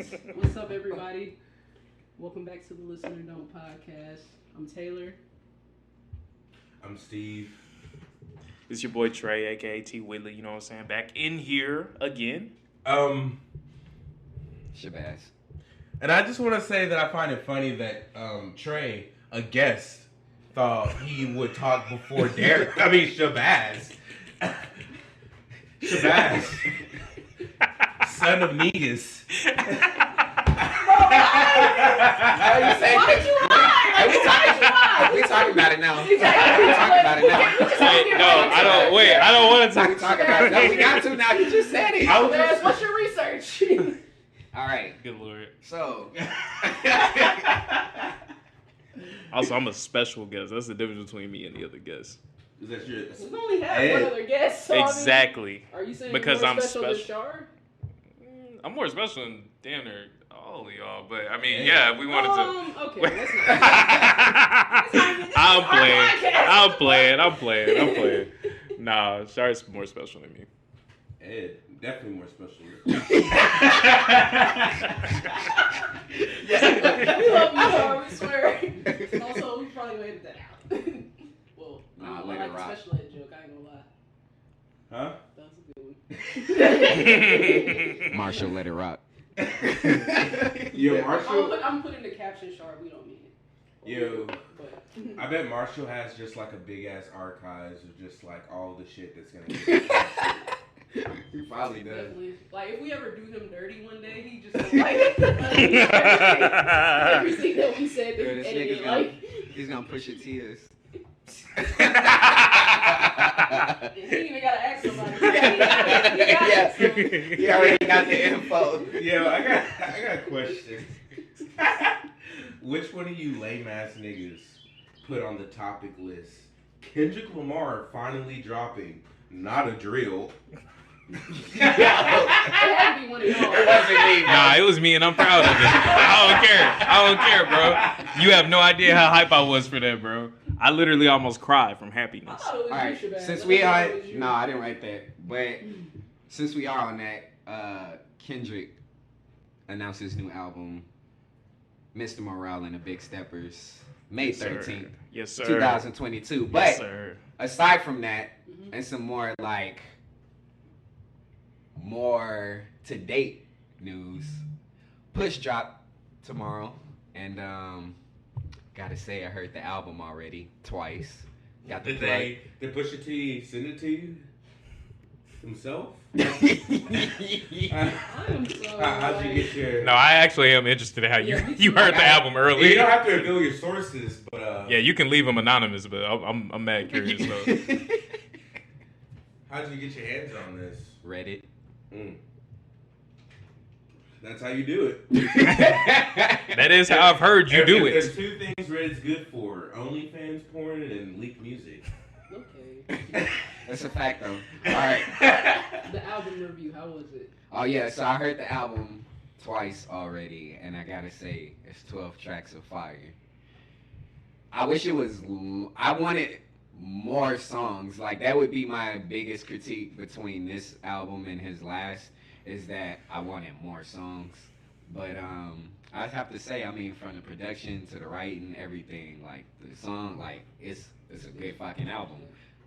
What's up, everybody? Welcome back to the Listen or Don't podcast. I'm Taylor. I'm Steve. It's your boy Tre, aka T Whitley. You know what I'm saying? Back in here again. Shabazz. And I just want to say that I find it funny that Tre, a guest, thought he would talk before Derek. I mean Shabazz. Shabazz. Son of Negus. Why did you lie? We talking about it now. We talking about it now. I don't want to talk. We talking about it. No, we got to now. You just said it. What's your research? All right. Good lord. So. Also, I'm a special guest. That's the difference between me and the other guests. Is that your... We only have one other guest. So Exactly. Are you saying because you're more I'm special than Shar? I'm more special than damn near all of y'all, but I mean, yeah, if we wanted to. Okay, that's not. I'm playing. Nah, Shar's more special than me. Ed, definitely more special. We love you, Shar, we swear. Also, we probably will edit that out. Well, I like the special ed joke, I ain't gonna lie. Huh? That was a good one. Marshall, let it rock. Yo, Marshall. I'm putting the caption Shar, we don't mean it. Yo, I bet Marshall has just like a big ass archives of just like all the shit that's gonna get. He probably does. Definitely. Like, if we ever do him dirty one day, he just like everything that we said. Yo, this nigga's he's gonna push your tears. He ain't even gotta ask somebody. He already got the info. Yo, I got a question. Which one of you lame ass niggas put on the topic list Kendrick Lamar finally dropping Not a Drill? It had to be one of y'all. It wasn't me. Nah, it was me, and I'm proud of it. I don't care, bro. You have no idea how hype I was for that, bro. I literally almost cried from happiness. I thought it was All right, you, Shabazz. since we are, no, I didn't write that. But since we are on that, Kendrick announced his new album, Mr. Morale and the Big Steppers, May 13th, Yes, sir. 2022. But Yes, sir. aside from that, and some more like more to date news, Push dropped tomorrow, and gotta say I heard the album already twice. Got the Did Pusha T send it to you himself? I am so. How'd you get your? No, I actually am interested in how you heard the album early. You don't have to reveal your sources, but Yeah, you can leave them anonymous, but I'm mad curious though. How'd you get your hands on this? Reddit. That's how you do it. That is how I've heard you do it. There's two things Reddit's good for: OnlyFans porn and leaked music. Okay. That's a fact though. All right. The album review, how was it? Oh yeah, so I heard the album twice already, and I gotta say it's 12 tracks of fire. I wish it was. I wanted more songs. Like that would be my biggest critique between this album and his last, is that I wanted more songs. But I'd have to say, I mean, from the production to the writing, everything, like the song, like it's a good fucking album.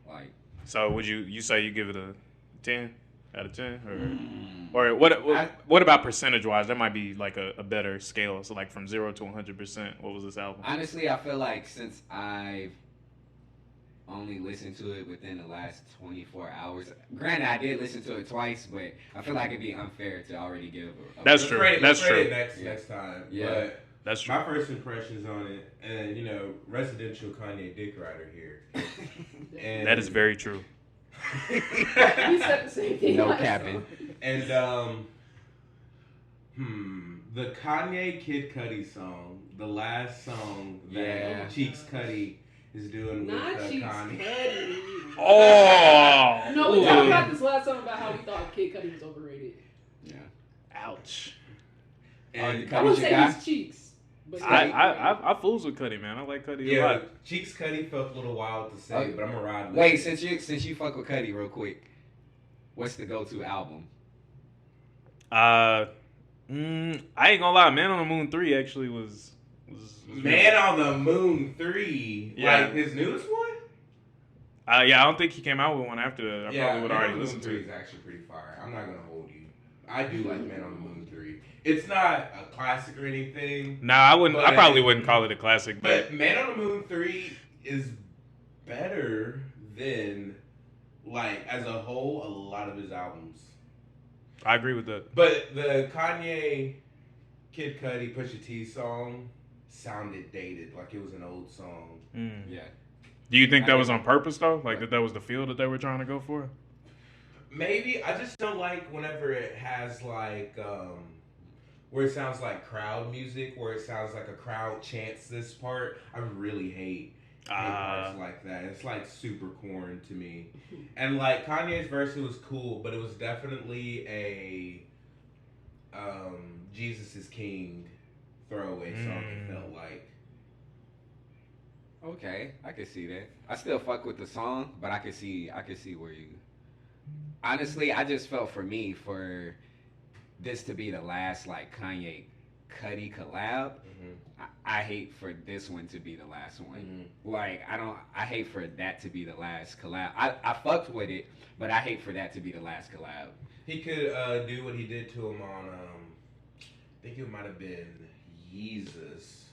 Like, So would you say you give it a 10 out of 10, or what about percentage wise? That might be like a better scale. So like from 0 to 100%, what was this album? honestly, I feel like since I've only listened to it within the last 24 hours. Granted, I did listen to it twice, but I feel like it'd be unfair to already give a That's true. That's true. Next time. Yeah. But That's true. my first impressions on it, and residential Kanye dick rider here. And That is very true. We said the same thing. No capping. And the Kanye Kid Cudi song, the last song that Cheeks Cudi is doing with Not Cheeks Kanye. Cudi. Oh. No, we talked about this last time about how we thought Kid Cudi was overrated. Yeah. Ouch. And I would say his Cheeks. But I fools with Cudi, man. I like Cudi a lot. Cheeks Cudi felt a little wild to say, but I'm gonna ride with Wait, it. since you fuck with Cudi real quick, what's the go-to album? I ain't gonna lie, Man on the Moon 3 actually was Man on the Moon 3, like his newest one. Yeah, I don't think he came out with one after that. I probably would already listen to it. Is actually pretty fire. I'm not gonna hold you. I do like Man on the Moon 3. It's not a classic or anything. No, I wouldn't. I probably wouldn't call it a classic. But Man on the Moon 3 is better than, like, as a whole, a lot of his albums. I agree with that. But the Kanye, Kid Cudi, Pusha T song sounded dated, like it was an old song. Yeah. Do you think that was on purpose though? Like that was the feel that they were trying to go for? Maybe. I just don't like whenever it has like where it sounds like crowd music, where it sounds like a crowd chants this part. I really hate parts like that. It's like super corn to me. And like Kanye's verse, it was cool, but it was definitely a Jesus is King throwaway song. It felt like. Okay, I can see that. I still fuck with the song, but I can see where you. Honestly, I just felt for this to be the last like Kanye Cudi collab. I hate for this one to be the last one. Like I hate for that to be the last collab. I fucked with it, but I hate for that to be the last collab. He could do what he did to him on I think it might have been Yeezus,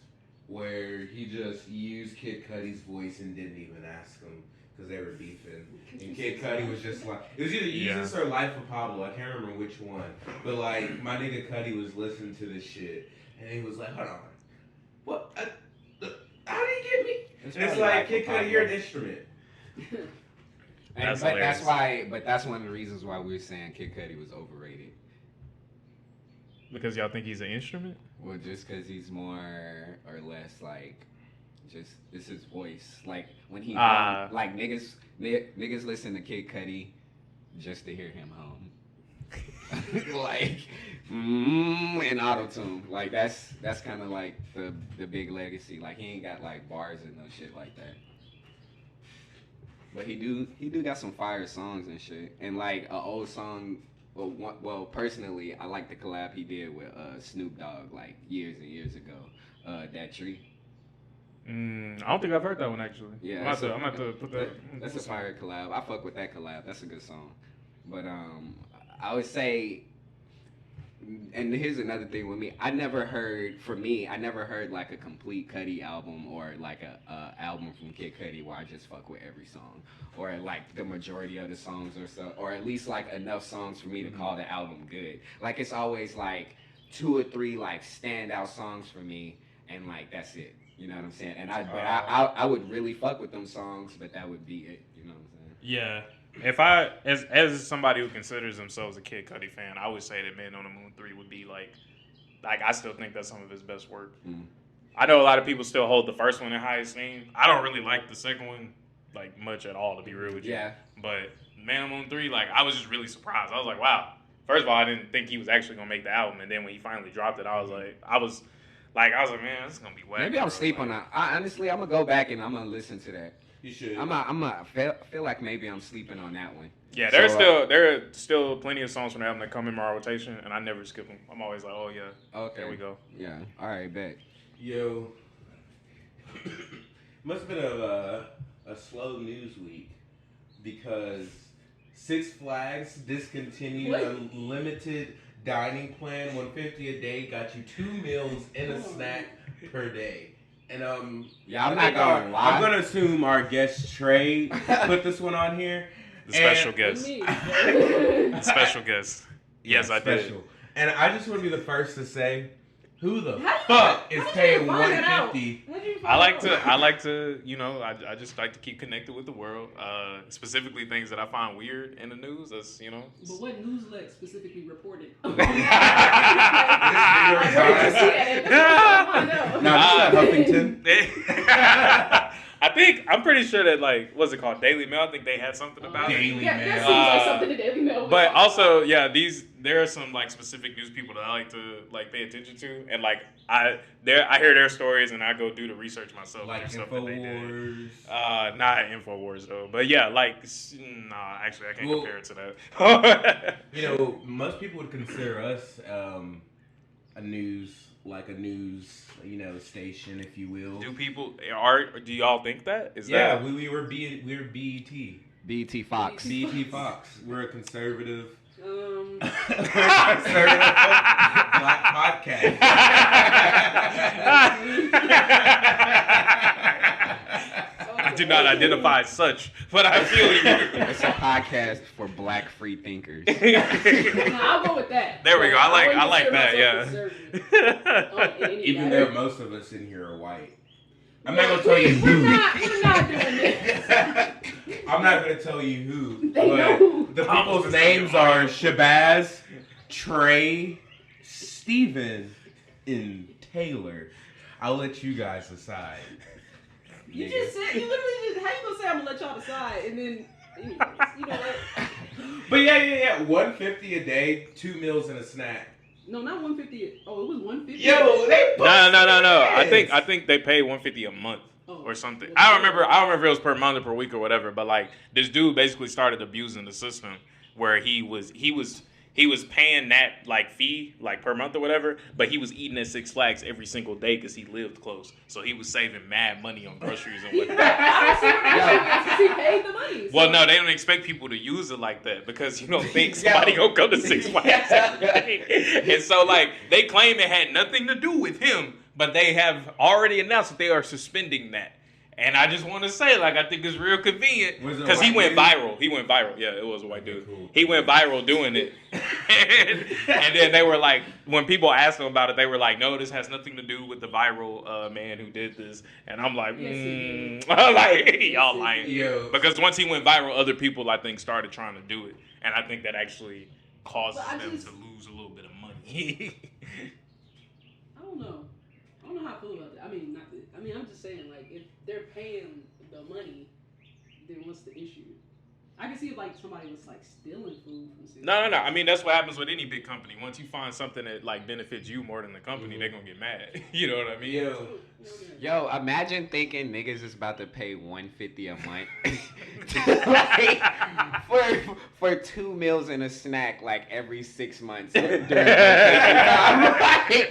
where he just used Kid Cudi's voice and didn't even ask him because they were beefing. And Kid Cudi was just like, it was either Yeezus or Life of Pablo. I can't remember which one. But like, my nigga Cudi was listening to this shit, and he was like, hold on. What? How did he get me? It's like, Kid Cudi, you're an instrument. But that's one of the reasons why we're saying Kid Cudi was overrated. Because y'all think he's an instrument? Well, just because he's more or less like, it's his voice. Like when he like niggas listen to Kid Cudi just to hear him hum. Like and auto-tune. Like that's kind of like the big legacy. Like he ain't got like bars and no shit like that. But he do got some fire songs and shit. And like an old song. Well, personally, I like the collab he did with Snoop Dogg like years and years ago. That Tree. I don't think I've heard that one actually. Yeah, I'm gonna have to put that. That's a fire collab. I fuck with that collab. That's a good song. But I would say, and here's another thing with me. I never heard like a complete Cudi album or like a album from Kid Cudi where I just fuck with every song or like the majority of the songs or so, or at least like enough songs for me to call the album good. Like it's always like 2 or 3 like standout songs for me, and like that's it. You know what I'm saying? And I would really fuck with them songs, but that would be it. You know what I'm saying? Yeah. If I, as somebody who considers themselves a Kid Cudi fan, I would say that Man on the Moon 3 would be like I still think that's some of his best work. I know a lot of people still hold the first one in high esteem. I don't really like the second one like much at all, to be real with you. Yeah. But Man on the Moon 3, like I was just really surprised. I was like, wow. First of all, I didn't think he was actually gonna make the album, and then when he finally dropped it, I was like, man, this is gonna be whack. Maybe I'm sleep on that. Honestly, I'm gonna go back and I'm gonna listen to that. You should. I feel like maybe I'm sleeping on that one. Yeah, there are still plenty of songs from the album that come in my rotation, and I never skip them. I'm always like, oh yeah, okay, there we go. Yeah, all right, bet. Yo, must have been a slow news week because Six Flags discontinued unlimited dining plan. $150 a day got you 2 meals and a snack per day. And I'm not gonna lie. I'm gonna assume our guest Tre put this one on here. The special guest. Special guest. Yes, I did. And I just want to be the first to say, who the fuck is paying $150? I like to, you know, I just like to keep connected with the world. Specifically things that I find weird in the news. That's, you know. But what newslet specifically reported? No, Huffington. I'm pretty sure that, like, what's it called? Daily Mail. I think they had something about it. Daily Mail. That seems like something the Daily Mail. But also, yeah, there are some like specific news people that I like to like pay attention to, and like I hear their stories and I go do the research myself. Like stuff InfoWars. Not InfoWars though, but yeah, like actually I can't compare it to that. You know, most people would consider us news station, if you will. Do y'all think that? We were BET. BET Fox. BET Fox. We're a conservative. Conservative black podcast. I do not identify as such, but I feel you. It's a podcast for black free thinkers. I'll go with that. There we go. I like that. Yeah. Even though most of us in here are white. I'm not gonna tell you who. We're not doing this. I'm not gonna tell you who. They know. The people's names are Shabazz, Tre, Steven, and Taylor. I'll let you guys decide. You literally just, how you gonna say I'm gonna let y'all decide, and then, anyways, you know what? But yeah, $150 a day, 2 meals and a snack. No, not 150. Oh, it was 150. Yo, they No. I think they pay $150 a month or something. I don't remember if it was per month or per week or whatever. But like this dude basically started abusing the system where he was paying that like fee like per month or whatever, but he was eating at Six Flags every single day because he lived close. So he was saving mad money on groceries and whatnot. He paid the money. So. Well, no, they don't expect people to use it like that because you don't think somebody gonna go to Six Flags every day. And so like they claim it had nothing to do with him, but they have already announced that they are suspending that. And I just want to say, like, I think it's real convenient because he went viral. He went viral. Yeah, it was a white dude. Cool. He went viral doing it. And then they were like, when people asked him about it, they were like, no, this has nothing to do with the viral man who did this. And I'm like, like, y'all lying. Yo. Because once he went viral, other people, I think, started trying to do it. And I think that actually causes them to lose a little bit of money. I don't know how I feel about that. I'm just saying, like, if they're paying the money, then what's the issue? I can see if, like, somebody was, like, stealing food from Six No. I mean, that's what happens with any big company. Once you find something that, like, benefits you more than the company, they're going to get mad. You know what I mean? Yo, imagine thinking niggas is about to pay $150 a month like, for 2 meals and a snack like every 6 months during I'm like,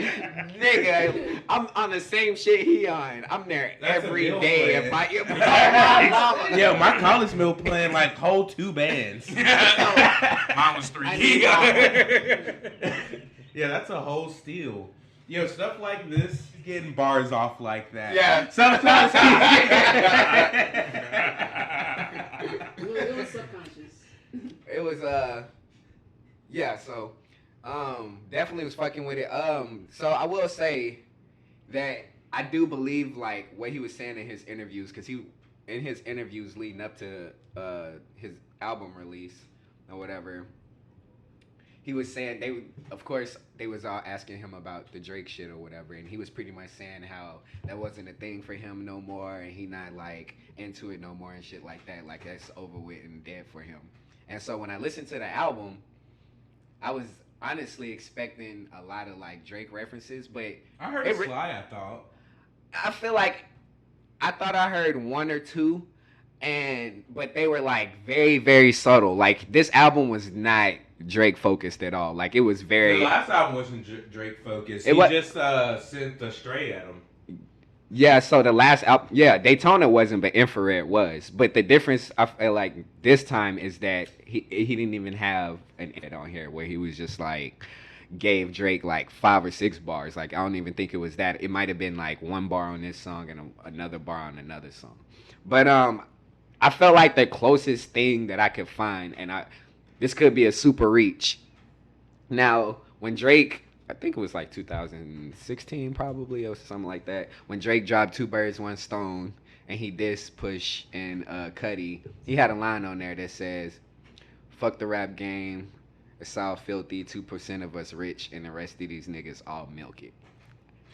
nigga, I'm on the same shit he on. I'm there every day. If yeah, my college meal plan like whole 2 bands. Mine was 3. Yeah, that's a whole steal. Yo, stuff like this, getting bars off like that. Yeah. Sometimes it was subconscious. It was yeah, so definitely was fucking with it. So I will say that I do believe like what he was saying in his interviews, because in his interviews leading up to his album release or whatever, he was saying they was all asking him about the Drake shit or whatever, and he was pretty much saying how that wasn't a thing for him no more, and he not like into it no more and shit like that, like that's over with and dead for him. And so when I listened to the album, I was honestly expecting a lot of like Drake references, but I heard Sly. I feel like I thought I heard 1 or 2, but they were like very, very subtle. Like this album was not Drake focused at all. Like it was very. The last album wasn't Drake focused. He just sent the Stray at him. Yeah, so the last album, Daytona wasn't, but Infrared was. But the difference I feel like this time is that he didn't even have an edit on here where he was just like gave Drake like 5 or 6 bars. Like I don't even think it was that. It might have been like 1 bar on this song and another bar on another song. But I felt like the closest thing that I could find, and this could be a super reach. Now, when Drake, I think it was like 2016 probably or something like that, when Drake dropped 2 Birds, 1 Stone, and he dissed Push and Cudi, he had a line on there that says, "Fuck the rap game, it's all filthy, 2% of us rich, and the rest of these niggas all milk it."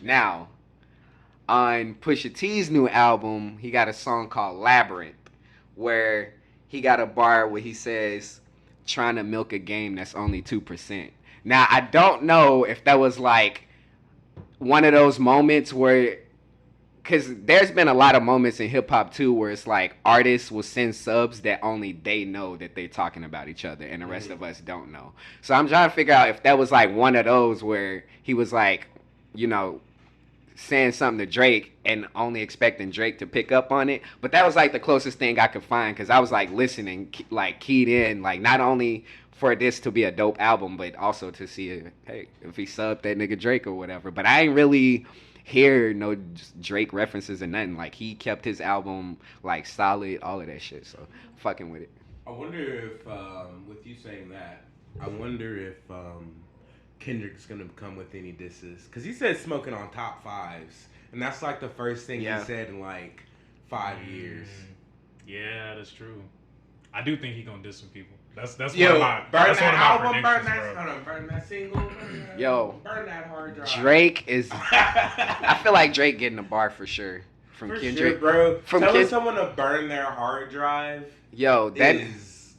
Now, on Pusha T's new album, he got a song called Labyrinth, where he got a bar where he says, "Trying to milk a game that's only 2%. Now, I don't know if that was like one of those moments where because there's been a lot of moments in hip hop too where it's like artists will send subs that only they know that they're talking about each other and the rest of us don't know. So I'm trying to figure out if that was like one of those where he was like, you know, saying something to Drake and only expecting Drake to pick up on it. But that was like the closest thing I could find because I was like listening, like keyed in, like not only for this to be a dope album, but also to see, hey, if he subbed that nigga Drake or whatever. But I ain't really hear no Drake references or nothing. Like he kept his album like solid, all of that shit. So fucking with it. I wonder if, with you saying that, I wonder if Kendrick's gonna come with any disses, because he said smoking on top fives, and that's like the first thing he said in like 5 years. Yeah, that's true. I do think he gonna diss some people. That's Yo, one of my burn that's that one of my album, burn predictions, that, bro. hold on, burn that single, burn that hard drive. Drake is. I feel like Drake getting a bar for sure from For Kendrick. sure, bro. From Telling someone to burn their hard drive. Yo, that is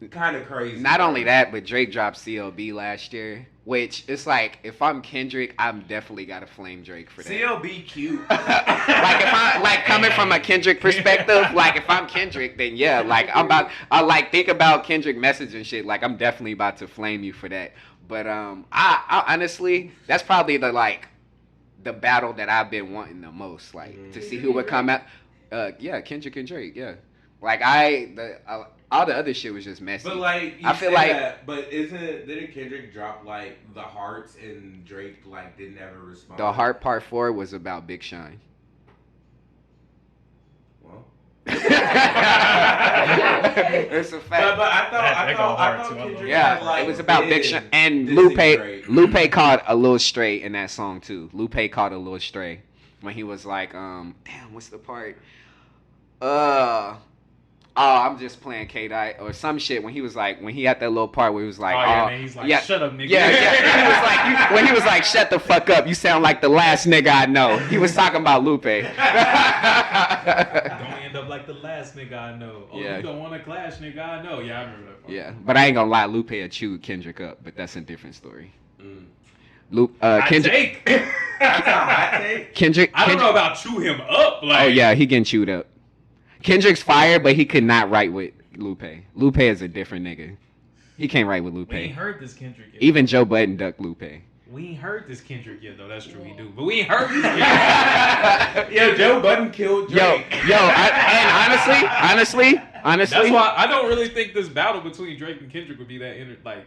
kind of crazy. Not only that, but Drake dropped CLB last year, which it's like if I'm Kendrick, I'm definitely gotta flame Drake for that. CLB cute. Like if I like coming from a Kendrick perspective, like if I'm Kendrick, then yeah, like I like think about Kendrick message and shit. Like I'm definitely about to flame you for that. But I honestly, that's probably the battle that I've been wanting the most, like to see who would come out. Yeah, Kendrick and Drake, yeah. Like all the other shit was just messy. But like, I feel like, but didn't Kendrick drop like the hearts and Drake like didn't ever respond? The Heart Part 4 was about Big Sean. Well, It's a fact. but I thought Kendrick had, like, it was about Big Sean and Lupe caught a little stray in that song too. Lupe caught a little stray when he was like, damn, what's the part? I'm just playing K-Dot or some shit when he was like, when he had that little part where he was like, man, he's like, shut up, nigga. Yeah. He was like, when he was like, shut the fuck up, you sound like the last nigga I know. He was talking about Lupe. Don't end up like the last nigga I know. Oh, you don't want to clash, nigga I know. Yeah, I remember that part. Yeah, but I ain't gonna lie, Lupe had chewed Kendrick up, but that's a different story. Kendrick. That's a hot take. Kendrick. I don't know about chew him up. Like, oh yeah, he getting chewed up. Kendrick's fire, but he could not write with Lupe. Lupe is a different nigga. He can't write with Lupe. We ain't heard this Kendrick yet. Even Joe Budden ducked Lupe. We ain't heard this Kendrick yet, though. That's true, he do. But we ain't heard this Kendrick. Yo, Joe Budden killed Drake. And honestly, that's why I don't really think this battle between Drake and Kendrick would be that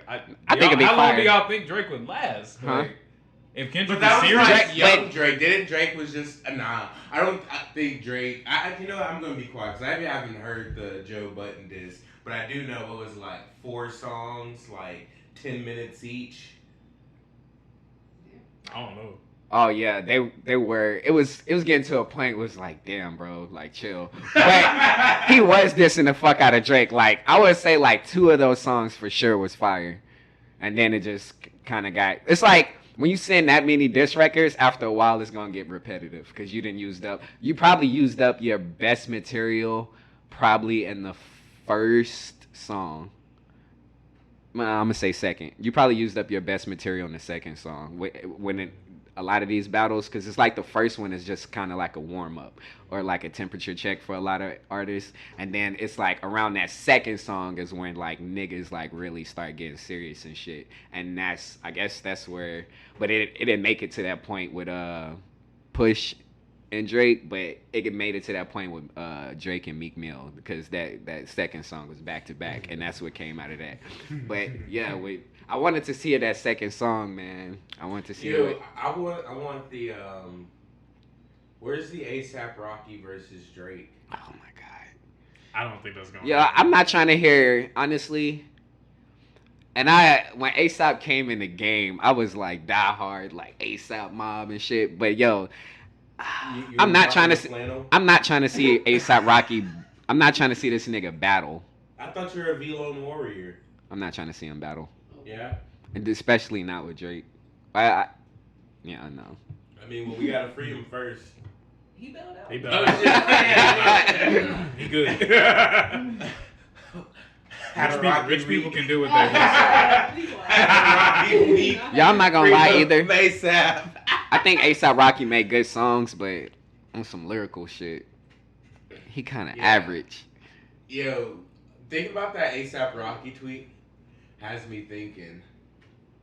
I think it'd be how fire. long do y'all think Drake would last? Huh? Like, if Kendrick But that was was serious, like young Drake. Didn't Drake was just nah. I think Drake. You know what? I'm gonna be quiet because I haven't heard the Joe Budden diss, but I do know it was like 4 songs, like 10 minutes each. I don't know. Oh yeah, they were. It was getting to a point where it was like, damn, bro, like chill. But he was dissing the fuck out of Drake. Like I would say, like 2 of those songs for sure was fire, and then it just kind of got. It's like. When you send that many diss records, after a while it's gonna get repetitive because you probably used up your best material probably in the first song. I'm gonna say second. You probably used up your best material in the second song a lot of these battles, because it's like the first one is just kind of like a warm up or like a temperature check for a lot of artists, and then it's like around that second song is when like niggas like really start getting serious and shit, and I guess that's where, but it didn't make it to that point with Push and Drake, but it made it to that point with Drake and Meek Mill, because that second song was back to back, and that's what came out of that. But yeah, I wanted to see that second song, man. I wanted to see it. I want the where's the ASAP Rocky versus Drake? Oh my god. I don't think that's gonna. Yeah, I'm not trying to hear, honestly. And when ASAP came in the game, I was like die hard, like ASAP Mob and shit. But yo, I'm not trying to see ASAP Rocky. I'm not trying to see this nigga battle. I thought you were a V-Lone Warrior. I'm not trying to see him battle. Yeah. And especially not with Drake. Yeah, I know. I mean, well, we gotta free him first. He bailed out. He bailed out. He good. Rich people can do what they want. Y'all not gonna lie either. ASAP. I think ASAP Rocky made good songs, but on some lyrical shit, he kind of Yeah. average. Yo, think about that ASAP Rocky tweet. Has me thinking.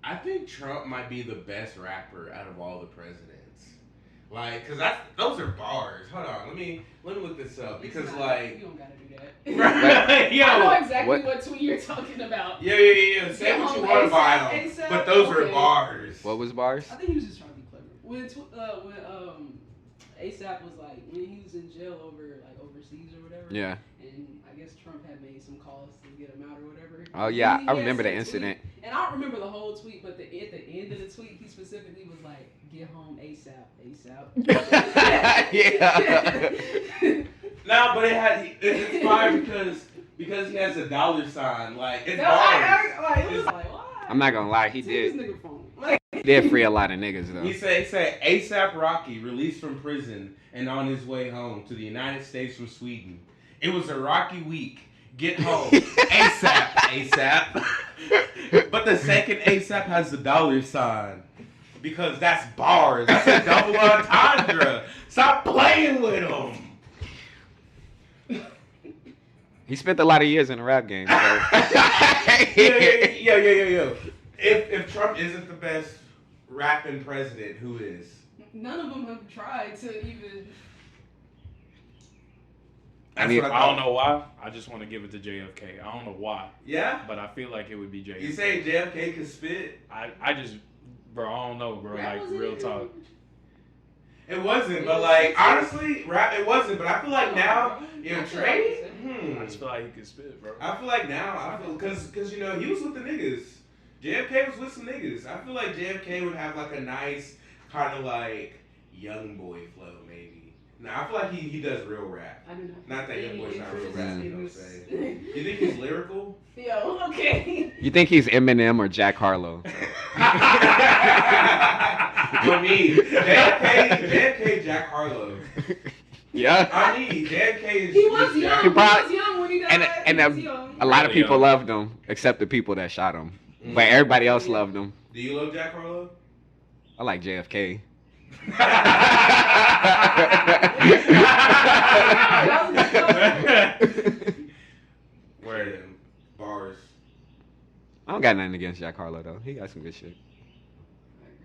I think Trump might be the best rapper out of all the presidents. Like, cause those are bars. Hold on, let me look this up because You like. don't gotta do that. Right. Yo. I know exactly What? what tweet you're talking about. Yeah. Say Get what you home want about ASAP, him, ASAP, but those are okay. bars. What was bars? I think he was just trying to be clever. When ASAP was like when he was in jail over like overseas or whatever. Yeah. And I guess Trump had made some calls to get him out or whatever. Oh yeah, He I had remember the some incident. tweet, and I don't remember the whole tweet, but at the end of the tweet, he specifically was like, "Get home ASAP, Yeah. No, but it's fire because he has a dollar sign. Like it's No, bars. it was like, why? I'm not gonna lie, he Take did. this nigga phone. Like, He did free a lot of niggas though. He said ASAP Rocky released from prison and on his way home to the United States from Sweden. It was a rocky week. Get home ASAP. But the second ASAP has the dollar sign because that's bars. That's a double entendre. Stop playing with him. He spent a lot of years in the rap game. So. Yo. If Trump isn't the best rapping president, who is? none of them have tried to even. I mean, what I don't thought. know why. I just want to give it to JFK. I don't know why, Yeah? but I feel like it would be JFK. You say JFK can spit? I just, bro, I don't know, bro. Rap Like, wasn't real even- talk. It wasn't, but like, honestly, rap, it wasn't. But I feel like now, Yeah, Trey, I just feel like he can spit, bro. I feel like now, because you know, he was with the niggas. JFK was with some niggas. I feel like JFK would have like a nice kind of like young boy flow, maybe. Nah, I feel like he does real rap. I do not. Not that young boy's not real interest rap, in you know what I'm this. saying? You think he's lyrical? Yo, okay. You think he's Eminem or Jack Harlow? For me, JFK, Jack Harlow. Yeah. I mean, JFK is. He was is young. Jack- He probably- was young when he died. And He was young. a lot of Really people young. loved him, except the people that shot him. But everybody else loved him. Do you love Jack Harlow? I like JFK. Word. Bars. I don't got nothing against Jack Harlow though. He got some good shit.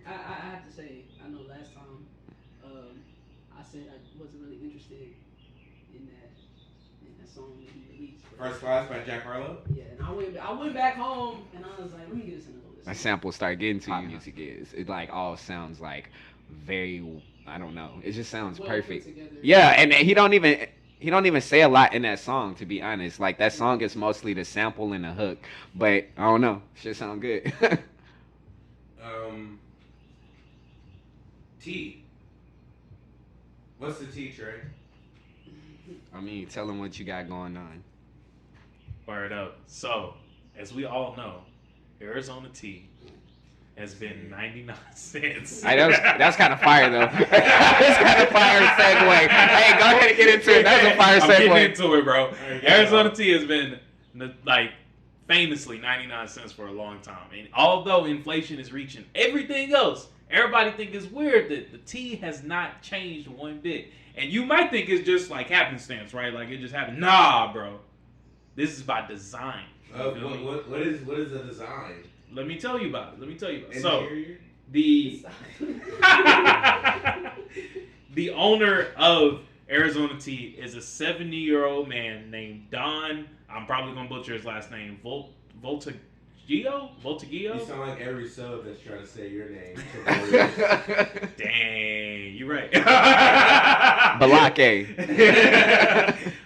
I have to say, I know last time I said I wasn't really interested in that song that he released. First Class by Jack Harlow? Yeah, and I went back home and I was like, let me get this another listen. My samples start getting to pop music is. It like all sounds like very, I don't know. It just sounds Well put perfect. together. Yeah, and he don't even say a lot in that song, to be honest. Like that song is mostly the sample and the hook. But I don't know. Shit sound good. T. What's the T, Trey? I mean, tell him what you got going on. Word up. So, as we all know, Arizona tea has been 99 cents. Hey, that's kind of fire though. That's kind of fire segue. Hey, go ahead and get into it. That's a fire I'm getting segue. into it, bro. Arizona tea has been like famously 99 cents for a long time. And although inflation is reaching everything else, everybody think it's weird that the tea has not changed one bit. And you might think it's just like happenstance, right? Like it just happened. Nah, bro. This is by design. You feel me? What is the design? Let me tell you about it. Interior? So the the owner of Arizona Tea is a 70-year-old man named Don. I'm probably gonna butcher his last name. Voltaggio. You sound like every sub that's trying to say your name. Dang, you right. Balake.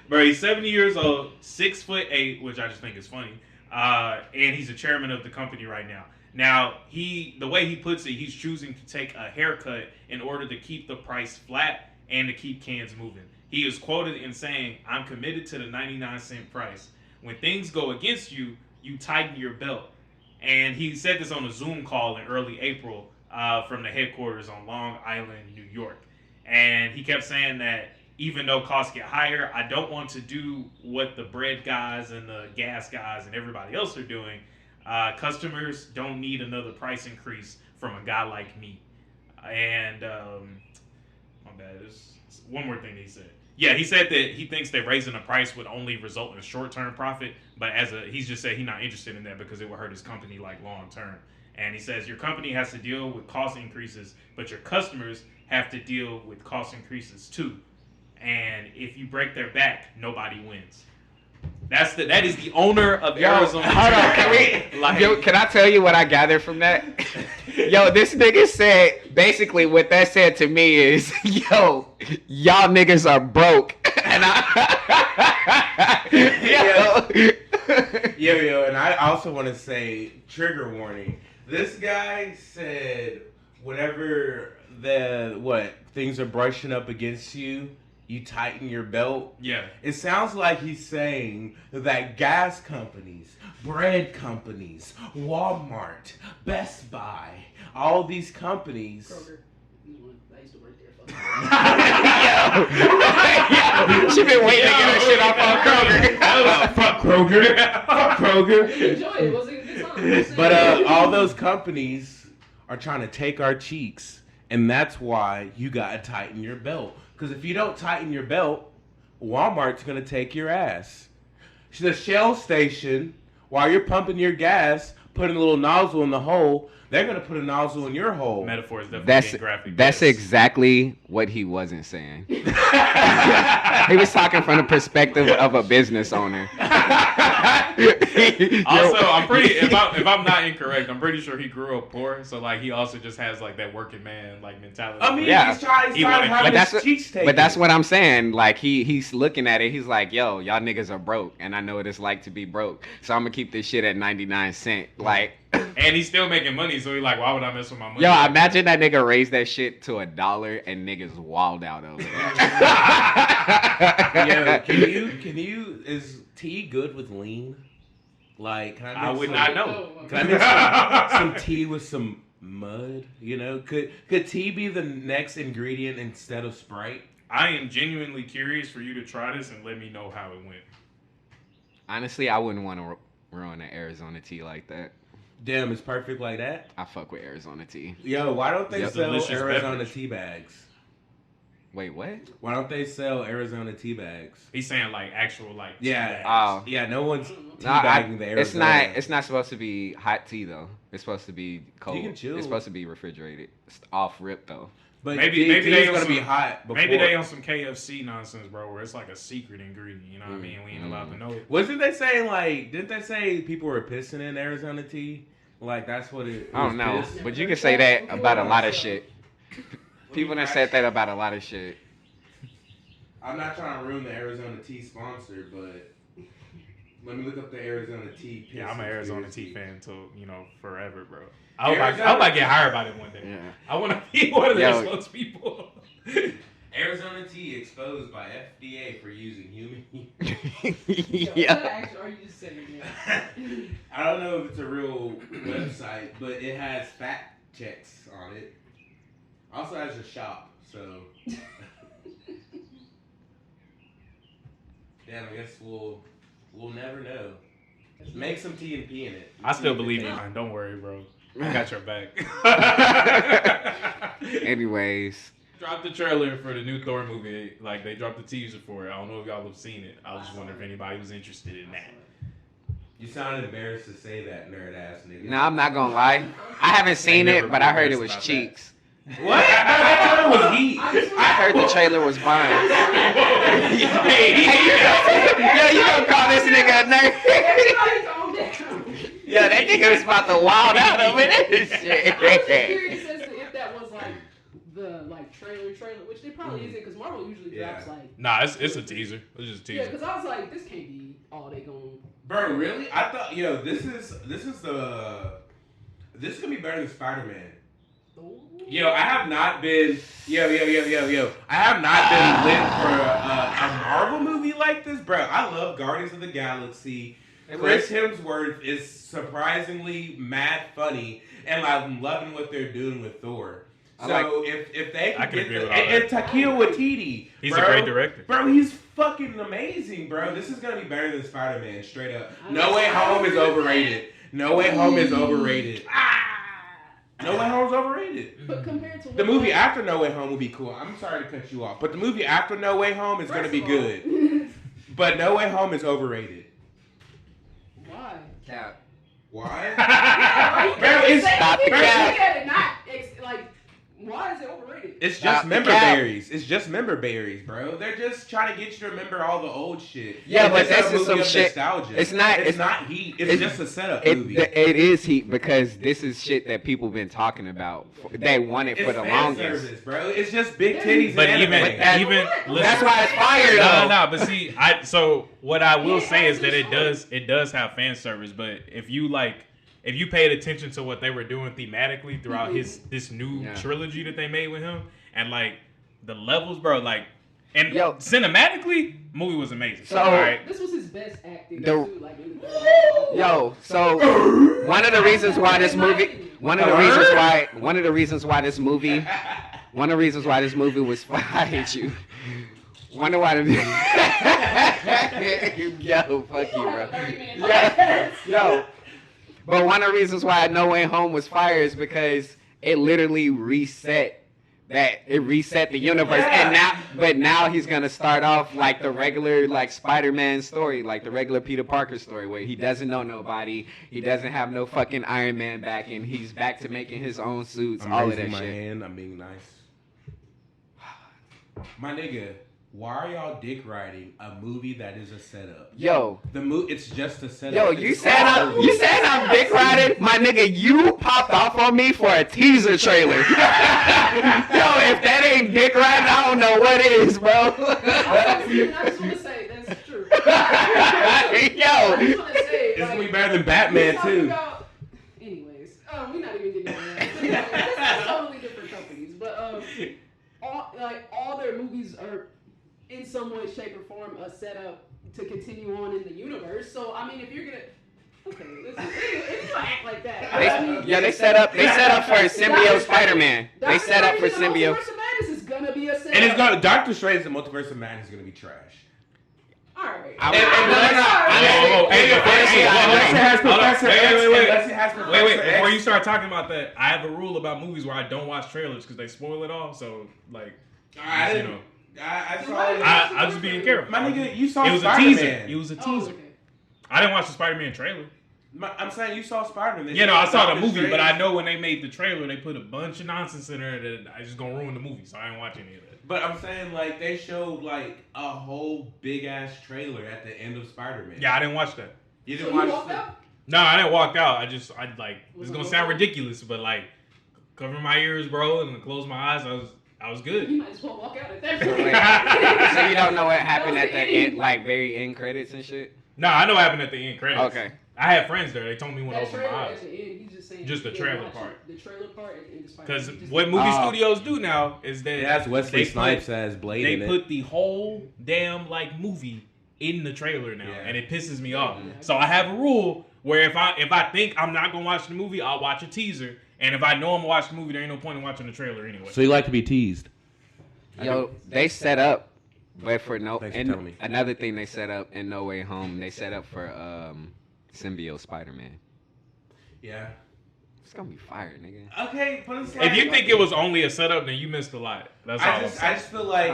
Bro, he's 70 years old, 6'8", which I just think is funny. And he's the chairman of the company right now. Now, the way he puts it, he's choosing to take a haircut in order to keep the price flat and to keep cans moving. He is quoted in saying, "I'm committed to the 99-cent price. When things go against you, you tighten your belt." And he said this on a Zoom call in early April from the headquarters on Long Island, New York. And he kept saying that even though costs get higher, I don't want to do what the bread guys and the gas guys and everybody else are doing. Customers don't need another price increase from a guy like me. And my bad. It's one more thing he said. Yeah, he said that he thinks that raising the price would only result in short-term profit, but he's just said he's not interested in that because it would hurt his company like long-term. And he says your company has to deal with cost increases, but your customers have to deal with cost increases too. And if you break their back, nobody wins. That is the owner of Arizona. Hold on, can I tell you what I gathered from that? Yo, this nigga said basically what that said to me is, y'all niggas are broke, and Yo, and I also want to say trigger warning. This guy said whenever things are brushing up against you, you tighten your belt. Yeah. It sounds like he's saying that gas companies, bread companies, Walmart, Best Buy, all these companies. Kroger. I used to work there. She been waiting to get her shit off on Kroger. Fuck Kroger. Fuck Kroger. Enjoy it. Was it a good time? But all those companies are trying to take our cheeks, and that's why you gotta tighten your belt. Because if you don't tighten your belt, Walmart's gonna take your ass. The Shell station, while you're pumping your gas, putting a little nozzle in the hole, they're gonna put a nozzle in your hole. Metaphor is definitely getting graphic. That's exactly what he wasn't saying. He was talking from the perspective of a business owner. Also, I'm pretty. If I'm not incorrect, I'm pretty sure he grew up poor. So like, he also just has like that working man like mentality. I mean, Yeah. he's trying to have his cheeks taken. But that's what I'm saying. Like he's looking at it. He's like, yo, y'all niggas are broke, and I know what it's like to be broke. So I'm gonna keep this shit at 99 cents. Like. And he's still making money, so he's like, why would I mess with my money? Yo, imagine that nigga raised that shit to $1 and niggas walled out over there. Yo, can you, is tea good with lean? Like, can I would not know. Can I make some tea with some mud? You know, could tea be the next ingredient instead of Sprite? I am genuinely curious for you to try this and let me know how it went. Honestly, I wouldn't want to ruin an Arizona tea like that. Damn, it's perfect like that? I fuck with Arizona tea. Yo, why don't they sell delicious Arizona beverage. tea bags? Wait, what? Why don't they sell Arizona tea bags? He's saying like actual like Yeah. tea Oh. bags. Yeah, no one's Nah, teabagging the Arizona. It's not supposed to be hot tea though. It's supposed to be cold. You can chill. It's supposed to be refrigerated. It's off rip though. But Maybe tea's they gonna on be some- hot before. Maybe they on some KFC nonsense, bro, where it's like a secret ingredient. You know what I mean? We ain't allowed to know it. Wasn't they saying like? Didn't they say people were pissing in Arizona tea? Like that's what it. I don't know, piss? but you can say that about a lot of shit. People done said that about a lot of shit. I'm not trying to ruin the Arizona tea sponsor, but let me look up the Arizona tea. Piss Yeah, I'm an Arizona conspiracy. tea fan until forever, bro. I hope I get hired by them one day. Yeah. I want to be one of their Yo. spokespeople. Arizona tea exposed by FDA for using human. Yeah. Or are you just saying that? I don't know if it's a real website, but it has fact checks on it. Also has a shop, so. Damn, I guess we'll never know. Make some tea and pee in it. I still believe you, man. Don't worry, bro. I got your back. Anyways. Dropped the trailer for the new Thor movie. Like, they dropped the teaser for it. I don't know if y'all have seen it. I was just wondering if anybody was interested in that. You sounded embarrassed to say that, nerd ass nigga. No, I'm not gonna lie. I haven't seen never it, but I heard it been was about cheeks. What? That trailer was heat. I heard the trailer was fine. Hey, Yo, you gonna call this nigga a nerd? Everybody calm down. Yo, that nigga was about to wild out over this I'm just shit. curious as to if that was like the trailer, which it probably isn't because Marvel usually drops like. Nah, it's a teaser. It's just a Yeah, teaser. because I was like, this can't be all they going. Bro, really? I thought, yo, this is gonna be better than Spider-Man. Yo, I have not been, yo. I have not been lit for a Marvel movie like this, bro. I love Guardians of the Galaxy. Chris Hemsworth is surprisingly mad funny, and I'm loving what they're doing with Thor. So if they I can can get agree with all and that. Taika Waititi, He's bro, a great director. Bro, he's fucking amazing, bro. This is gonna be better than Spider-Man, straight up. No Way Home is overrated. No Way Home is overrated. No Way Home's overrated. But compared to The movie after No Way Home will be cool. I'm sorry to cut you off, but the movie after No Way Home is going to be good. But No Way Home is overrated. Why? Cap. Why? Bro, Stop the cap. Why is it overrated? It's Stop just the member cap. berries. It's just member berries, bro. They're just trying to get you to remember all the old shit. Yeah, but It's this a is movie some of shit. Nostalgia. It's not- It's it's- not heat. It's just a setup It, movie. it is heat because this is shit that people been talking about. They want it for the fan longest. service, bro. It's just big titties. But and even anime. listen, That's why it's fire though. no. But see, so what I will say is that it does have fan service. But if you paid attention to what they were doing thematically throughout this new trilogy that they made with him, and like the levels, bro, like, and cinematically, movie was amazing. So- all right. This was his best acting The- too. Like, in the Yo, so one of the reasons why this movie was fired you. Wonder why the yo, fuck you, bro. Yo. But one of the reasons why No Way Home was fired is because it literally reset the universe. And now he's gonna start off like the regular like Spider-Man story, like the regular Peter Parker story, where he doesn't know nobody, he doesn't have no fucking Iron Man back, and he's back to making his own suits, I'm all of raising that my shit. hand. I'm being nice. My nigga, why are y'all dick riding a movie that is a setup? Yo, It's just a setup. yo, you said I'm dick riding, my nigga. You popped off on me for a teaser trailer. Yo, if that ain't dick riding, I don't know what is, bro. I just want to say that's true. Yo, I just want to say It's gonna be better than Batman too. Anyways, we're not even getting into that. This is totally different companies, but all their movies are in some way, shape, or form a setup to continue on in the universe. So I mean, if you're gonna listen, if you act like that, they set up for symbiote Spider-Man. They set up for symbiote. Multiverse of Madness is gonna be a setup. And it's gonna Doctor Strange and Multiverse of Madness is gonna be trash. All right. Wait, before you start talking about that, I have a rule about movies where I don't watch trailers because they spoil it all. So, like, I saw it. I'm just being careful. My nigga, you saw It was a Spider-Man. teaser. It was a teaser. Okay. I didn't watch the Spider-Man trailer. I'm saying you saw Spider-Man. Yeah, no, I saw the Doctor movie, but Strange. I know when they made the trailer, they put a bunch of nonsense in there that I just gonna ruin the movie, so I didn't watch any of that. But I'm saying, like, they showed, like, a whole big-ass trailer at the end of Spider-Man. Yeah, I didn't watch that. You So didn't you watch walked the... out? No, I didn't walk out. It's Was gonna it sound over? ridiculous, but like, cover my ears, bro, and close my eyes. I was good. You might as well walk out at that So, point. wait, so you don't know what happened at the end, like very end credits and shit? No, I know what happened at the end credits. Okay. I had friends there. They told me when I That opened my trailer eyes. at the end, he's just saying. Just the he trailer didn't watch part. it. The trailer part and the Spider-Man. Because He just what didn't- movie studios do now is that That's Wesley they put- Snipes as Blade they in it. put the whole damn like movie in the trailer now, Yeah. and it pisses me off. Yeah. So I have a rule where if I think I'm not gonna watch the movie, I'll watch a teaser, and if I know I'm gonna watch the movie, there ain't no point in watching the trailer anyway. So you like to be teased? Yo, they set up, but for Thanks for and telling me. another thing they set up in No Way Home, they set up for symbiote Spider-Man. Yeah. It's gonna be fire, nigga. Okay, but it's like... If you think it was only a setup, then you missed a lot. That's all. I just feel like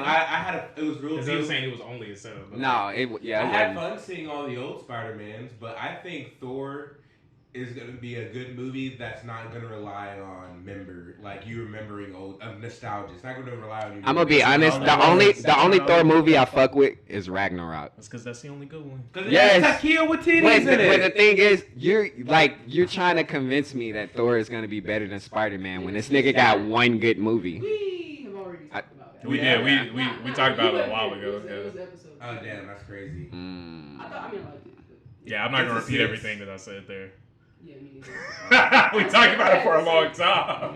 it was real. Instead of saying it was only a setup. but- No, I it had wasn't. fun seeing all the old Spider-Mans, but I think Thor is going to be a good movie that's not going to rely on you remembering of nostalgia. It's not going to rely on you. I'm gonna be honest. The only Thor movie I fuck with is Ragnarok. That's because that's the only good one. Because Yes. Takia with titties But in the it. thing is, you're trying to convince me that Thor is gonna be better than Spider-Man when this nigga got one good movie. We have already talked about that. We did. We talked about it a while ago. It was episode. Oh damn, that's crazy. I liked it. Yeah, I'm not gonna It's a repeat six. everything that I said there. Yeah, me neither. We talked about it for a long time.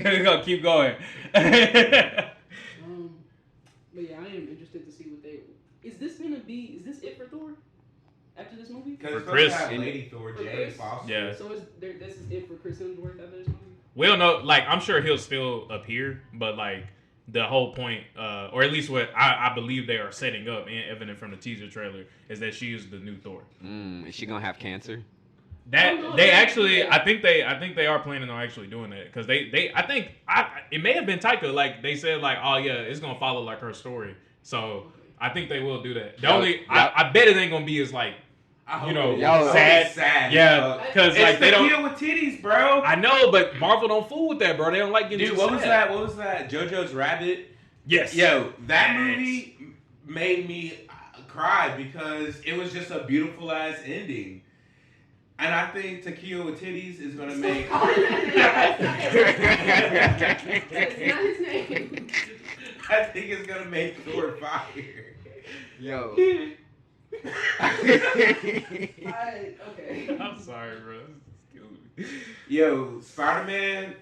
We're gonna keep going. But yeah, I am interested to see what they. Is this it for Thor? After this movie? Because For it's supposed to Chris. have Lady Thor, For Jane Chris? Foster. Yeah. So this is it for Chris Hemsworth after this movie? Well, no, like I'm sure he'll still appear, but like the whole point, or at least what I believe they are setting up, and evident from the teaser trailer, is that she is the new Thor. Is she gonna have cancer? That they actually, I think they are planning on actually doing that because it may have been Taika. Like they said, like, oh yeah, it's gonna follow like her story. So I think they will do that. I bet it ain't gonna be as like, sad. Yeah, because like they don't. It's with titties, bro. I know, but Marvel don't fool with that, bro. They don't like getting. Dude, what was that? JoJo's Rabbit. Yes. Yo, that movie made me cry because it was just a beautiful ass ending. And I think Takia with titties is gonna make. That's not his name. I think it's gonna make Thor fire. Yo. Okay. I'm sorry, bro. Yo, Spider-Man,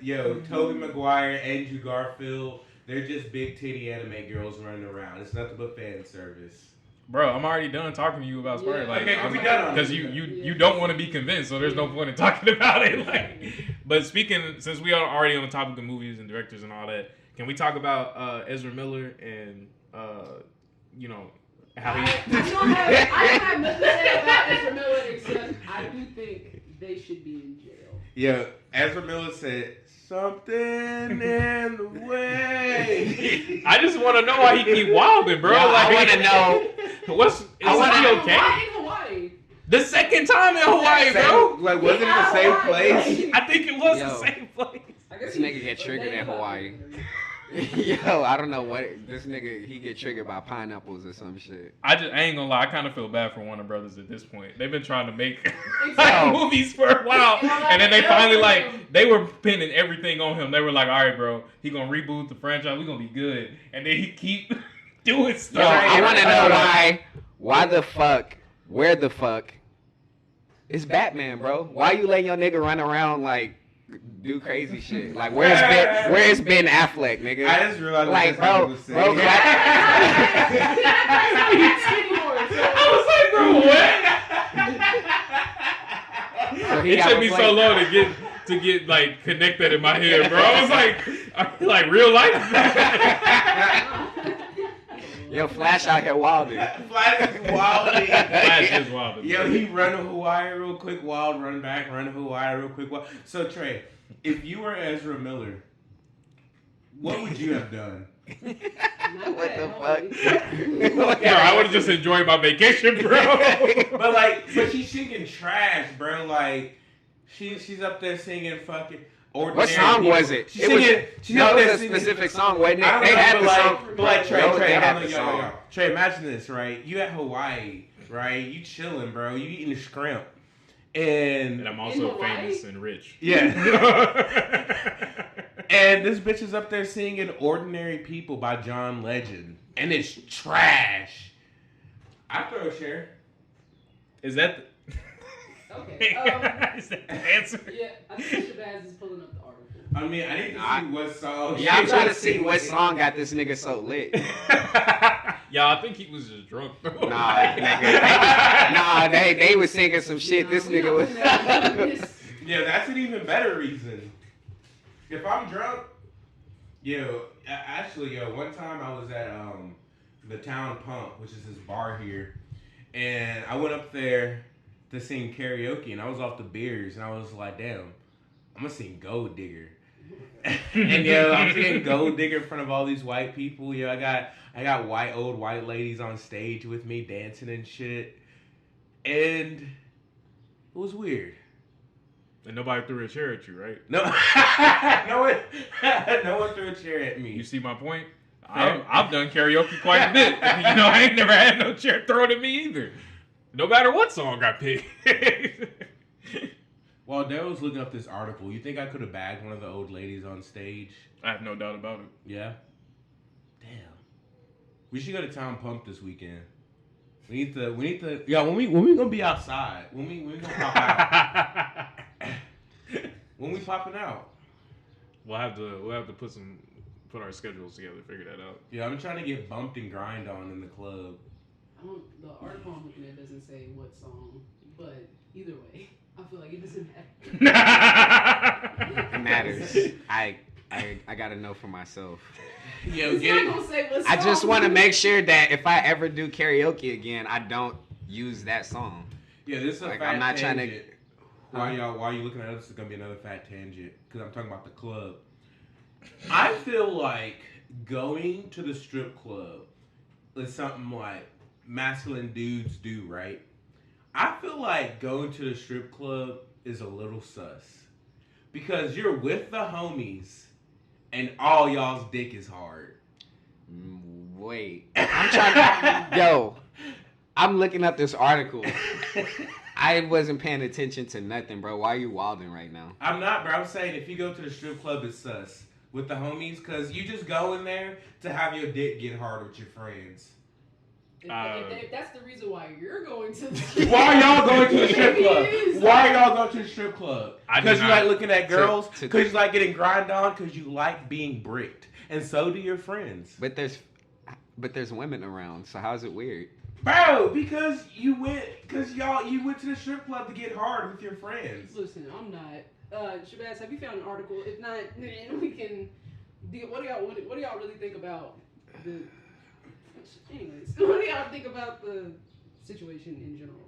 Tobey Maguire, Andrew Garfield, they're just big titty anime girls running around. It's nothing but fan service. Bro, I'm already done talking to you about Spider. Like, okay, we done on because you don't want to be convinced, so there's no point in talking about it. Like, but since we are already on the topic of movies and directors and all that, can we talk about Ezra Miller and how he? I don't have nothing to say about Ezra Miller except I do think they should be in jail. Yeah, Ezra Miller said something in the way. I just want to know why he keep wilding, bro. Yeah, like, I want to know. Is he okay? Why in Hawaii? The second time in Hawaii, bro. Like, wasn't it the same place? I think it was the same place. This nigga get triggered in Hawaii. Yo, I don't know what this nigga, he get triggered by pineapples or some shit. I ain't gonna lie, I kind of feel bad for Warner Brothers at this point. They've been trying to make movies for a while, and then they finally they were pinning everything on him. They were like, all right, bro, he gonna reboot the franchise, we gonna be good, and then he keep doing stuff. Yo, I want to know why the fuck, where the fuck is Batman, bro? Why you letting your nigga run around like do crazy shit? Like where's Ben Affleck, nigga? I just realized like, I I was like, bro, what? So it took me so long to get like connected in my head, bro. I was like real life. Yo, Flash out here wilding. Flash is wilding. Flash is wilding. Yo, he run to Hawaii real quick, wild, run back, run to Hawaii real quick, wild. So Trey, if you were Ezra Miller, what would you have done? What the fuck? Bro, I would have just enjoyed my vacation, bro. but she's singing trash, bro. Like she's up there singing fucking. Ordinary What song people. was it? She's singing, it was a specific song, wasn't it? I don't They know, had the song. but like Trey, Song. Trey, imagine this, right? You at Hawaii, right? You chilling, bro. You eating shrimp, and I'm also famous and rich. Yeah. And this bitch is up there singing "Ordinary People" by John Legend, and it's trash. I throw a chair. Is that? Okay. Is that the answer? Yeah, I think Shabazz is pulling up the article. I mean, I need to see what song. Yeah, I'm trying to see what song got this nigga so lit. Yeah, I think he was just drunk. Nah, nigga. They was singing some shit. This nigga was. Yeah, that's an even better reason. If I'm drunk, one time I was at the Town Pump, which is this bar here, and I went up there to sing karaoke, and I was off the beers, and I was like, damn, I'm gonna sing Gold Digger. And I'm singing Gold Digger in front of all these white people. I got old white ladies on stage with me dancing and shit, and it was weird. And nobody threw a chair at you, right? No, no one threw a chair at me. You see my point? I've done karaoke quite a bit. I ain't never had no chair thrown at me either. No matter what song I pick. While Dale was looking up this article, you think I could have bagged one of the old ladies on stage? I have no doubt about it. Yeah? Damn. We should go to Town Pump this weekend. We need to when we gonna be outside? When we gonna pop out? When we popping out? We'll have to put our schedules together, figure that out. Yeah, I'm trying to get bumped and grind on in the club. The article I'm looking at doesn't say what song, but either way, I feel like it doesn't matter. It matters. I gotta know for myself. Yo, it's not gonna say what song. I just want to make sure that if I ever do karaoke again, I don't use that song. Yeah, this is like a I'm not trying to. While you looking at us, it's gonna be another fat tangent because I'm talking about the club. I feel like going to the strip club is something like masculine dudes do, right? I feel like going to the strip club is a little sus because you're with the homies and all y'all's dick is hard. Wait, I'm trying to. Yo, I'm looking up this article. I wasn't paying attention to nothing, bro. Why are you wilding right now? I'm not, bro. I'm saying if you go to the strip club, it's sus with the homies because you just go in there to have your dick get hard with your friends. If that's the reason why you're going to the Why are y'all going to the strip club? Why are y'all going to the strip club? Because you like looking at girls? Because you like getting grind on? Because you like being bricked? And so do your friends. But there's women around, so how's it weird? Bro, because you went to the strip club to get hard with your friends. Listen, I'm not. Shabazz, have you found an article? If not, then we can. What do y'all really think about the? Anyways, what do y'all think about the situation in general?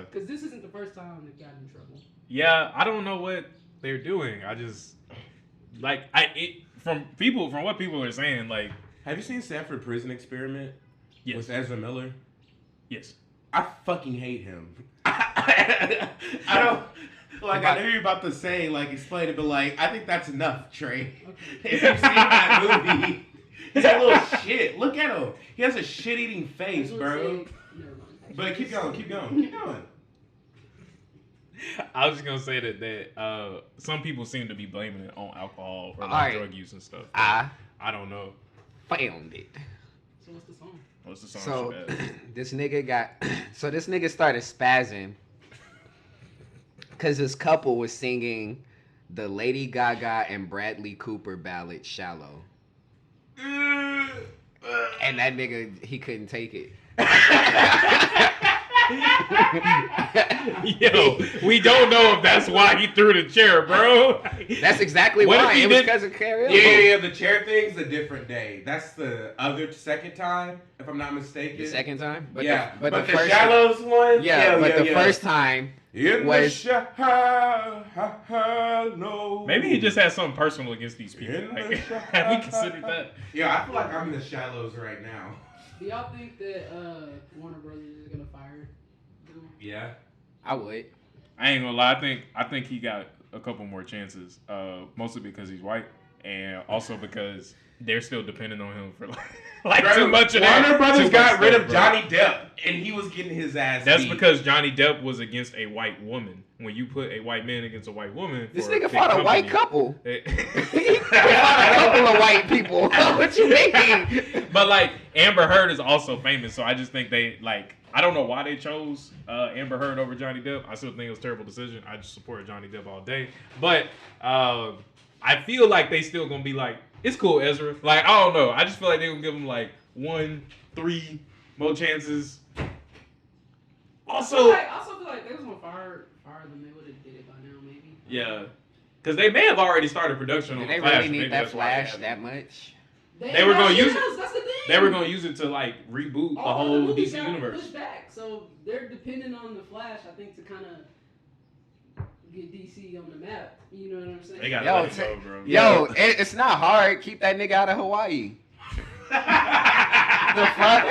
Because this isn't the first time they've gotten in trouble. Yeah, I don't know what they're doing. I just from what people are saying. Like, have you seen Stanford Prison Experiment? Yes. With Ezra Miller? Yes. I fucking hate him. I don't. Like, I know you're about to say, like, explain it, but, like, I think that's enough, Trey. Okay. If you've seen that movie, he's a little shit. Look at him. He has a shit-eating face, bro. But keep going. I was just going to say that some people seem to be blaming it on alcohol or like drug use and stuff. I don't know. Found it. So what's the song? What's the song? So this nigga started spazzing because this couple was singing the Lady Gaga and Bradley Cooper ballad "Shallow," and that nigga he couldn't take it. Yo, we don't know if that's why he threw the chair, bro. That's exactly why. It was because of karaoke. Yeah. The chair thing's a different day. That's the second time, if I'm not mistaken. The second time? But but the first Shallows one? Yeah, the first time was... Shallow. Maybe he just has something personal against these people. Like, have we considered that? Yeah, I feel like I'm in the Shallows right now. Do y'all think that Warner Brothers is gonna fire them? Yeah, I would. I ain't gonna lie. I think he got a couple more chances. Mostly because he's white, and also because they're still dependent on him for like too much of that. Warner Brothers got rid of Johnny Depp, and he was getting his ass. That's beat. because Johnny Depp was against a white woman. When you put a white man against a white woman, this nigga fought a white couple. He fought a couple of white people. What you mean? But like Amber Heard is also famous, so I just think they like. I don't know why they chose Amber Heard over Johnny Depp. I still think it was a terrible decision. I just supported Johnny Depp all day. But I feel like they still gonna be like, it's cool, Ezra. Like, I don't know. I just feel like they gonna give him like 1-3 more chances. Also, I also feel like they was gonna fire them. They would have did it by now, maybe. Yeah, because they may have already started production on Did they Flash. really need that Flash that much? They were gonna use it. That's the thing. They were gonna use it to like reboot the whole DC universe. Pushed back, so they're dependent on the Flash, I think, to kind of get DC on the map. You know what I'm saying? They gotta let it go, bro. Yo, it's not hard. Keep that nigga out of Hawaii. The fuck?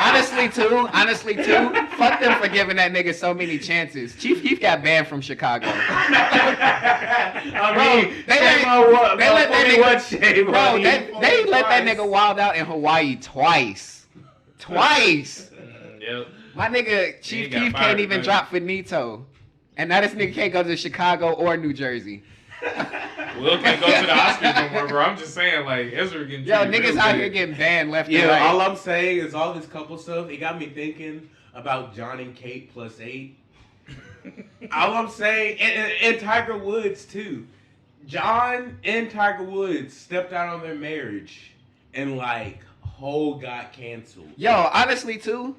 Honestly, too. Fuck them for giving that nigga so many chances. Chief Keef got banned from Chicago. They let that nigga wild out in Hawaii twice. Yep. My nigga Chief Keef can't even drop Finito. And now this nigga can't go to Chicago or New Jersey. Will can't go to the Oscars no more, bro. I'm just saying, like, Ezra getting niggas out here getting banned left and right. All I'm saying is all this couple stuff, it got me thinking about John and Kate +8. All I'm saying, and Tiger Woods, too. John and Tiger Woods stepped out on their marriage, and, like, whole got canceled. Yo, honestly, too,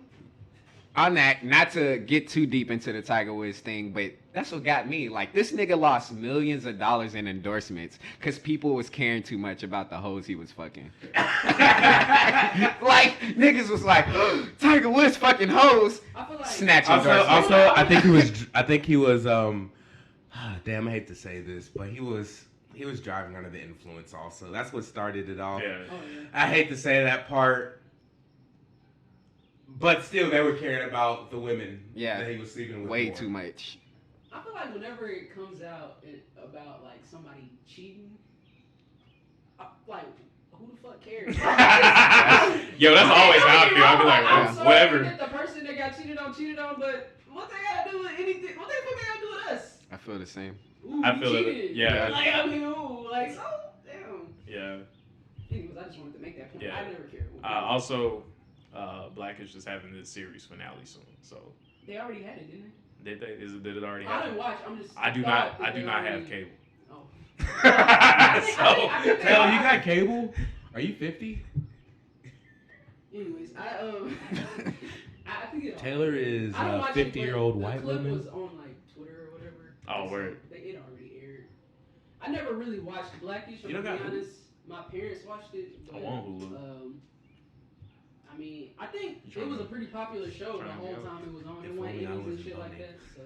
on that, not to get too deep into the Tiger Woods thing, but that's what got me. Like, this nigga lost millions of dollars in endorsements because people was caring too much about the hoes he was fucking. Like, niggas was like, Tiger Woods fucking hoes. I feel like Snatch Also, endorsements. I think he was. Damn, I hate to say this, but he was driving under the influence. Also, that's what started it all. Yeah. Oh, yeah. I hate to say that part, but still, they were caring about the women that he was sleeping with. Way more. too much. I feel like whenever it comes out about like somebody cheating, like who the fuck cares? Yo, that's always how I feel. I'll be like, I'm sorry whatever. that the person that got cheated on, but what they gotta do with anything? What the fuck they gotta do with us? I feel the same. Ooh, I you feel it, cheated. yeah. Like I mean, ooh, like so damn. Yeah. Anyways, I just wanted to make that point. Yeah. I never cared. Also, Blackish is having this series finale soon. So They already had it, didn't did they? Did it already they? I happen? didn't watch. I'm just. I do thought not. I that do they not already- have cable. Oh. So, Taylor, you got cable? Are you 50? Anyways, I think it. Taylor is I don't a watch 50-year-old it, but white the clip woman. was on like Twitter or whatever. Oh, word. It already aired. I never really watched Blackish. You To don't be got Hulu? honest, my parents watched it. I But, want Hulu. I mean, I think You it trying was to- a pretty popular show the trying to whole help? time it was on. If It won only I Emmys and wasn't shit on like it. that. So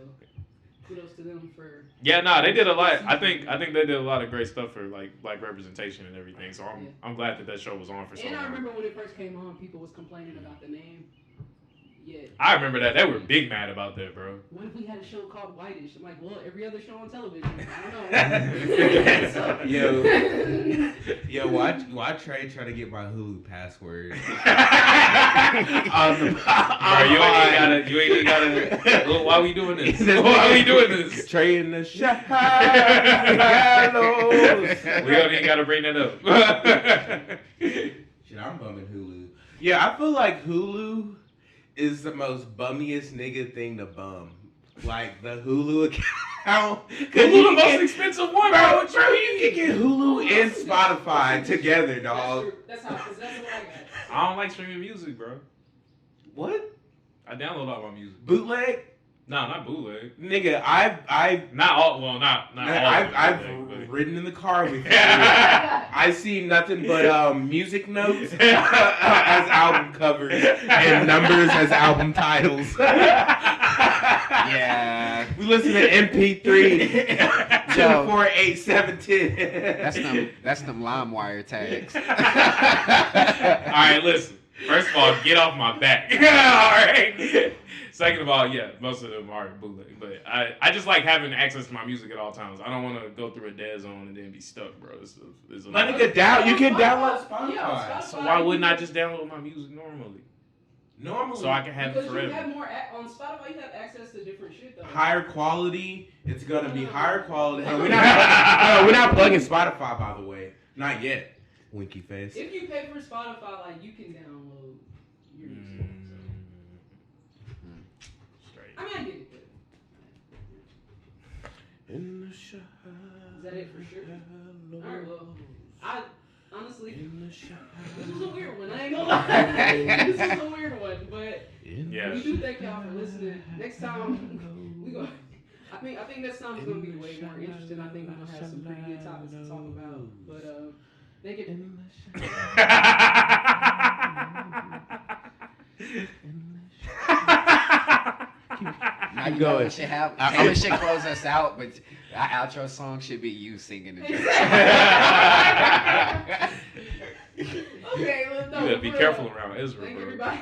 kudos to them for. Yeah, no, they did a lot. I think they did a lot of great stuff for like representation and everything. So I'm glad that show was on for so And I long. remember when it first came on, people was complaining about the name. Yeah. I remember that they were big mad about that, bro. What if we had a show called Whitish? I'm like, well, every other show on television. I don't know. Yo, why Trey try to get my Hulu password? You ain't gotta. Well, why we doing this? Why we doing this? Trey in the shadows. We don't even gotta bring that up. Shit, I'm bumming Hulu. Yeah, I feel like Hulu is the most bummiest nigga thing to bum. Like the Hulu account. Hulu the most expensive one, bro. Bro, you can get Hulu and Spotify together, dog. That's what I got. I don't like streaming music, bro. What? I download all my music. Bootleg? No, not bootleg. Nigga, I've Not all. Well, not all. I've bootleg, ridden in the car with you. but- I see nothing but music notes as album covers and numbers as album titles. Yeah. We listen to MP3 Yo. 248-710. That's them LimeWire tags. All right, listen. First of all, get off my back. All right. Second of all, yeah, most of them are bootleg, but I just like having access to my music at all times. I don't want to go through a dead zone and then be stuck, bro. It's a Let lot. nigga down. You can download Yeah, Spotify. So why wouldn't I just download my music normally? Normally, So I can have it Because you have forever. more on Spotify, you have access to different shit though. higher quality. It's gonna be higher quality. We're not plugging Spotify, by the way. Not yet. Winky face. If you pay for Spotify, like you can download your music. Straight. I mean, I get it. But In the shadows. Is that it for sure? Alright, well, I honestly, In the shadows. this was a weird one. I ain't gonna lie. This is a weird one, but Yeah. we do thank y'all for listening. Next time we go. I think next time is gonna be way more interesting. I think we're gonna have some pretty good topics to talk about. But thank you. Now you know going. we should have. Taylor should close us out, but our outro song should be you singing the Okay, well, no. You better be for careful real. around Israel, Thank bro. everybody.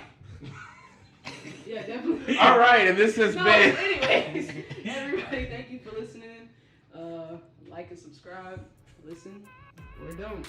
Yeah, definitely. All right, and this has No, been. anyways, everybody, thank you for listening. Like and subscribe. Listen. We're done.